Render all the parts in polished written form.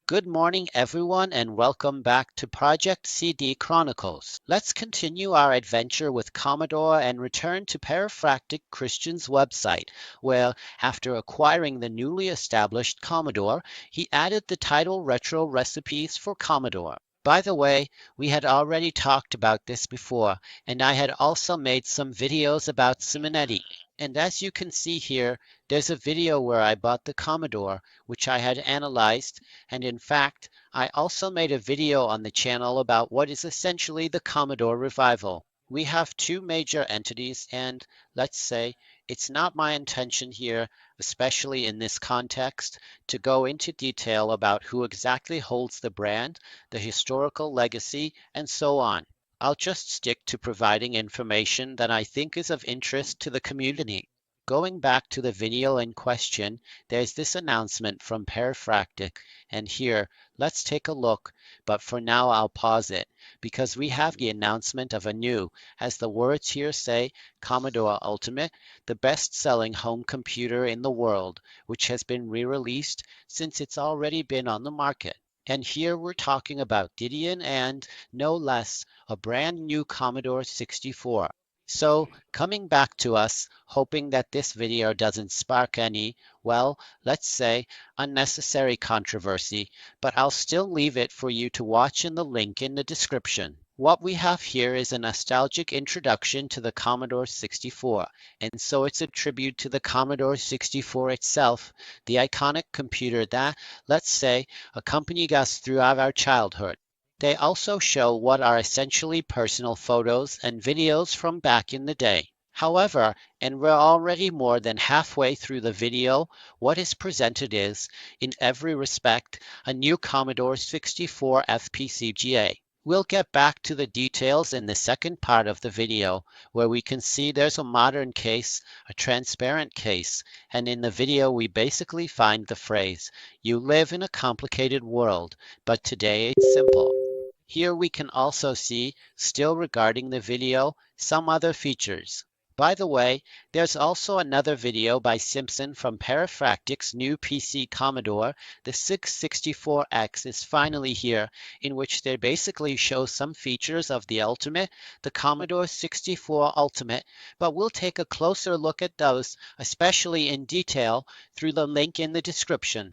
Good morning, everyone, and welcome back to projectCD.Chronicles. Let's continue our adventure with Commodore and return to Perifractic Christian's website, where, after acquiring the newly established Commodore, he added the title Retro Recipes for Commodore. By the way, we had already talked about this before, and I had also made some videos about Simonetti. And as you can see here, there's a video where I bought the Commodore, which I had analyzed, and in fact, I also made a video on the channel about what is essentially the Commodore revival. We have two major entities, and let's say it's not my intention here, especially in this context, to go into detail about who exactly holds the brand, the historical legacy, and so on. I'll just stick to providing information that I think is of interest to the community. Going back to the video in question, there's this announcement from Perifractic, and here, let's take a look, but for now I'll pause it, because we have the announcement of a new, as the words here say, Commodore Ultimate, the best-selling home computer in the world, which has been re-released since it's already been on the market. And here we're talking about Gideon and, no less, a brand new Commodore 64. So, coming back to us, hoping that this video doesn't spark any, well, let's say, unnecessary controversy, but I'll still leave it for you to watch in the link in the description. What we have here is a nostalgic introduction to the Commodore 64, and so it's a tribute to the Commodore 64 itself, the iconic computer that, let's say, accompanied us throughout our childhood. They also show what are essentially personal photos and videos from back in the day. However, and we're already more than halfway through the video, what is presented is, in every respect, a new Commodore 64 FPGA. We'll get back to the details in the second part of the video, where we can see there's a modern case, a transparent case, and in the video we basically find the phrase, "You live in a complicated world, but today it's simple." Here we can also see, still regarding the video, some other features. By the way, there's also another video by Simpson from Perifractic's new PC Commodore, the 664X is finally here, in which they basically show some features of the Ultimate, the Commodore 64 Ultimate, but we'll take a closer look at those, especially in detail, through the link in the description.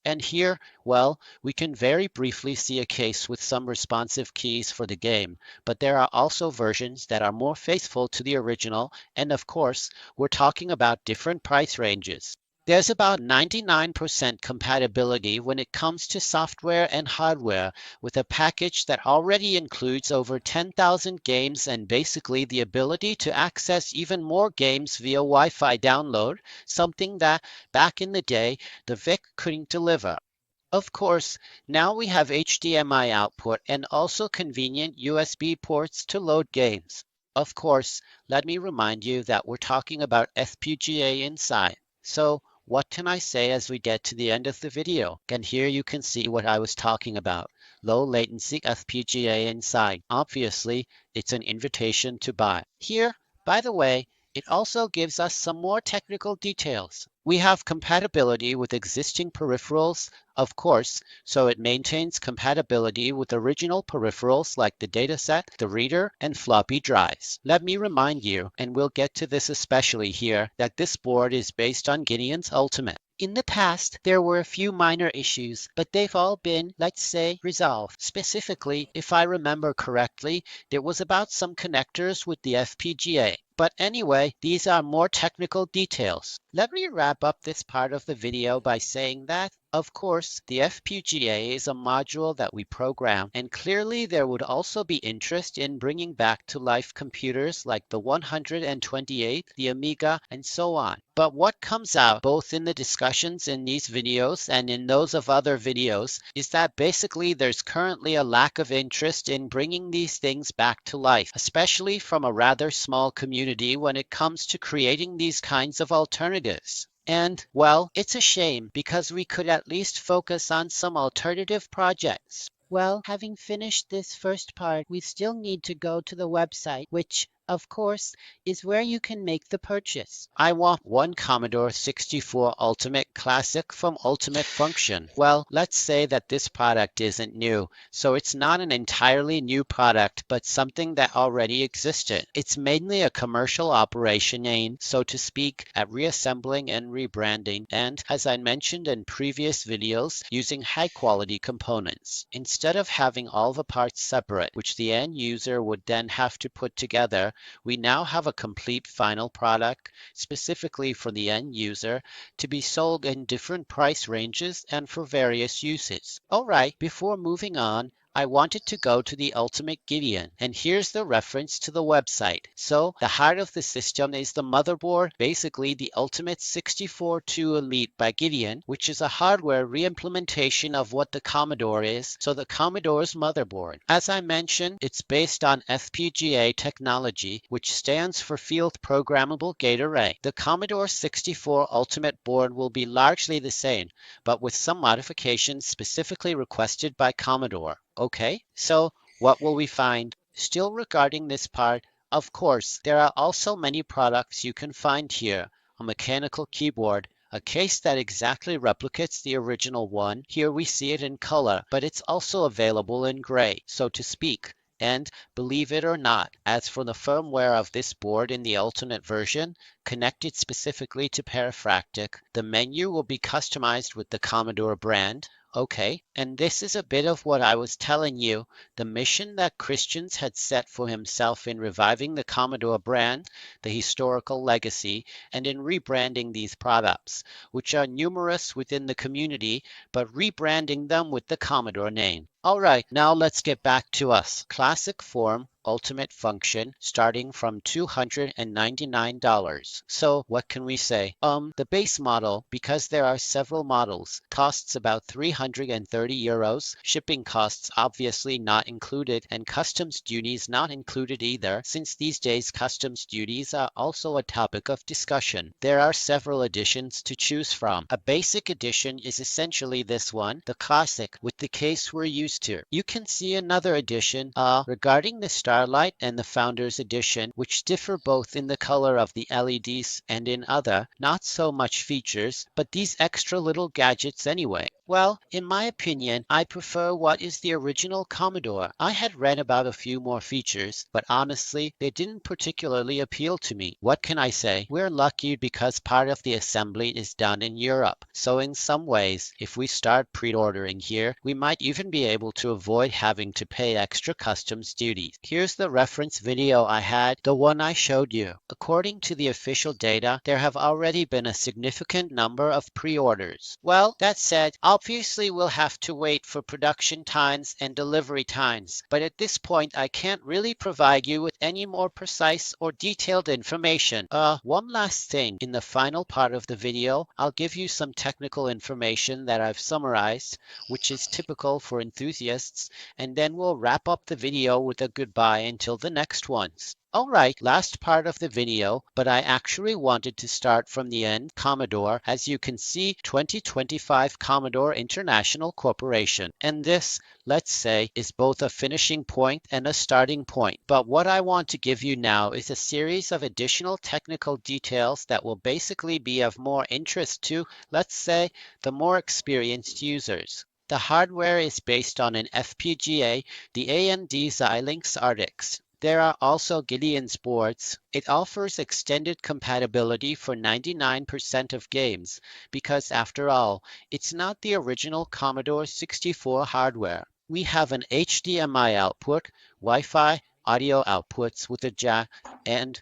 And here, well, we can very briefly see a case with some responsive keys for the game, but there are also versions that are more faithful to the original, and of course, we're talking about different price ranges. There's about 99% compatibility when it comes to software and hardware with a package that already includes over 10,000 games and basically the ability to access even more games via Wi-Fi download, something that, back in the day, the VIC couldn't deliver. Of course, now we have HDMI output and also convenient USB ports to load games. Of course, let me remind you that we're talking about FPGA Inside. So, what can I say as we get to the end of the video? And here you can see what I was talking about. Low latency FPGA Inside. Obviously, it's an invitation to buy. Here, by the way, it also gives us some more technical details. We have compatibility with existing peripherals, of course, so it maintains compatibility with original peripherals like the dataset, the reader, and floppy drives. Let me remind you, and we'll get to this especially here, that this board is based on Gideon's Ultimate. In the past, there were a few minor issues, but they've all been, let's say, resolved. Specifically, if I remember correctly, there was about some connectors with the FPGA. But anyway, these are more technical details. Let me wrap up this part of the video by saying that, of course, the FPGA is a module that we program, and clearly there would also be interest in bringing back to life computers like the 128, the Amiga, and so on. But what comes out both in the discussions in these videos and in those of other videos is that basically there's currently a lack of interest in bringing these things back to life, especially from a rather small community when it comes to creating these kinds of alternatives. And, well, it's a shame because we could at least focus on some alternative projects. Well, having finished this first part, we still need to go to the website, which, of course, is where you can make the purchase. I want one Commodore 64 Ultimate Classic from Ultimate Function. Well, let's say that this product isn't new, so it's not an entirely new product, but something that already existed. It's mainly a commercial operation aimed, so to speak, at reassembling and rebranding, and as I mentioned in previous videos, using high quality components. Instead of having all the parts separate, which the end user would then have to put together, we now have a complete final product specifically for the end user to be sold in different price ranges and for various uses. All right, before moving on, I wanted to go to the Ultimate Gideon, and here's the reference to the website. So the heart of the system is the motherboard, basically the Ultimate 64-2 Elite by Gideon, which is a hardware reimplementation of what the Commodore is, so the Commodore's motherboard. As I mentioned, it's based on FPGA technology, which stands for Field Programmable Gate Array. The Commodore 64 Ultimate board will be largely the same, but with some modifications specifically requested by Commodore. Okay, so what will we find? Still regarding this part, of course, there are also many products you can find here. A mechanical keyboard, a case that exactly replicates the original one. Here we see it in color, but it's also available in gray, so to speak. And believe it or not, as for the firmware of this board in the Ultimate version, connected specifically to Perifractic, the menu will be customized with the Commodore brand. Okay, and this is a bit of what I was telling you, the mission that Christians had set for himself in reviving the Commodore brand, the historical legacy, and in rebranding these products, which are numerous within the community, but rebranding them with the Commodore name. All right, now let's get back to us. Classic form, Ultimate function, starting from $299. So what can we say? The base model, because there are several models, costs about 330 euros, shipping costs obviously not included, and customs duties not included either, since these days customs duties are also a topic of discussion. There are several editions to choose from. A basic edition is essentially this one, the classic, with the case we're used to. You can see another edition regarding the Starlight and the Founders Edition, which differ both in the color of the LEDs and in other, not so much features, but these extra little gadgets anyway. Well, in my opinion, I prefer what is the original Commodore. I had read about a few more features, but honestly, they didn't particularly appeal to me. What can I say? We're lucky because part of the assembly is done in Europe. So in some ways, if we start pre-ordering here, we might even be able to avoid having to pay extra customs duties. Here's the reference video I had, the one I showed you. According to the official data, there have already been a significant number of pre-orders. Well, that said, obviously we'll have to wait for production times and delivery times, but at this point I can't really provide you with any more precise or detailed information. One last thing, in the final part of the video, I'll give you some technical information that I've summarized, which is typical for enthusiasts, and then we'll wrap up the video with a goodbye until the next ones. Alright, last part of the video, but I actually wanted to start from the end, Commodore, as you can see 2025 Commodore International Corporation. And this, let's say, is both a finishing point and a starting point. But what I want to give you now is a series of additional technical details that will basically be of more interest to, let's say, the more experienced users. The hardware is based on an FPGA, the AMD Xilinx Artix. There are also Gideon's boards. It offers extended compatibility for 99% of games because, after all, it's not the original Commodore 64 hardware. We have an HDMI output, Wi-Fi, audio outputs with a jack, and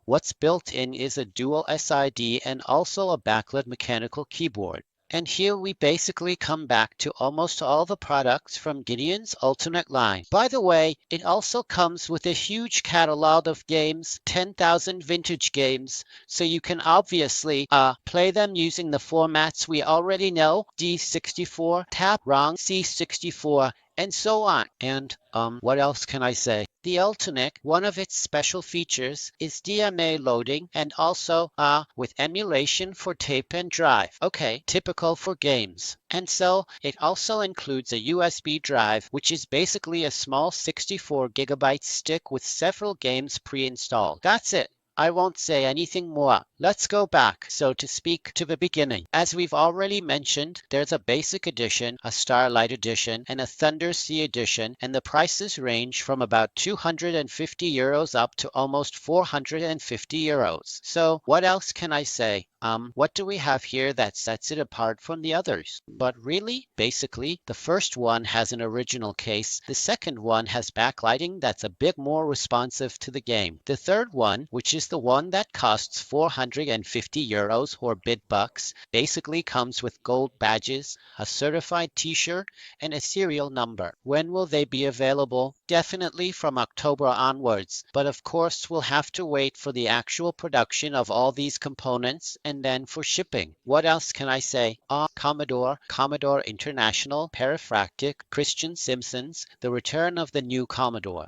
what's built in is a dual SID and also a backlit mechanical keyboard. And here we basically come back to almost all the products from Gideon's Ultimate line. By the way, it also comes with a huge catalog of games, 10,000 vintage games, so you can obviously play them using the formats we already know, D64, TAP, ROM, C64, and so on. And what else can I say? The alternate, one of its special features is DMA loading and also with emulation for tape and drive. Okay, typical for games. And so it also includes a USB drive, which is basically a small 64 gigabyte stick with several games pre-installed. That's it. I won't say anything more. Let's go back, so to speak, to the beginning. As we've already mentioned, there's a basic edition, a Starlight edition, and a Thunder Sea edition, and the prices range from about 250 euros up to almost 450 euros. So what else can I say? What do we have here that sets it apart from the others? But really, basically, the first one has an original case. The second one has backlighting that's a bit more responsive to the game. The third one, which is the one that costs 450 euros or bit bucks, basically comes with gold badges, a certified t-shirt, and a serial number. When will they be available? Definitely from October onwards, but of course we'll have to wait for the actual production of all these components and then for shipping. What else can I say? Commodore, Commodore International, Perifractic, Christian Simpsons, the return of the new Commodore.